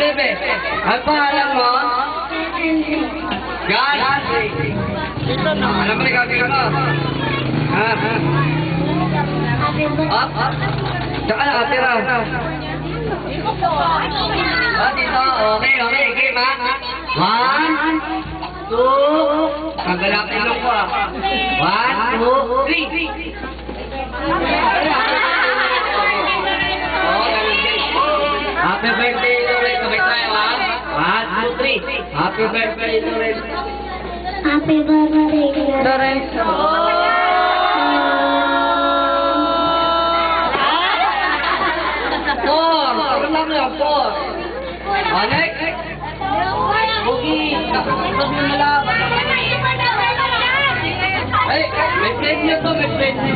bebe. Ang pangalan mo? Gan. Alam mo na gagawin mo? Up. Tsaka nakatira. Dito. Okay. Game ha. 1, 2. Paglalaki lang ko 1, 2, 3. Happy birthday, Loren. Sabay tayo, ha? 1, 2, 3. Happy birthday, Loren. Happy birthday, Loren. Four. Next. Bugi. Sabi mo lang. Ay, may plate niyo to, may plate niyo.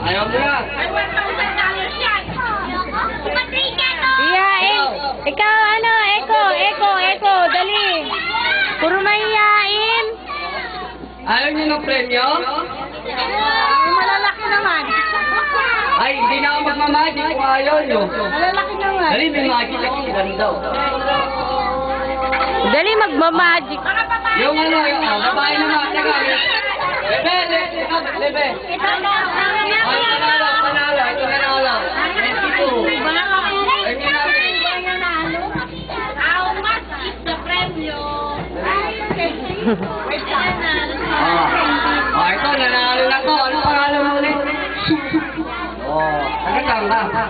Ayaw mo na. Ikaw ano, Eko, dali. Puro mahihain. Ayaw niyo ng premyo? Malalaki naman. Ay, hindi na ako magmamagic kung ayaw nyo. Malalaki naman. Dali, may magic ako. Ganda. Dali, magmamagic. Yung babae naman. Teka, Bebe. Ay, panalo. Ito nanalo. 22. Ay, How much is the premyo? ito, nanalo na to. Ano pangalan mo ulit? Taga-tanga.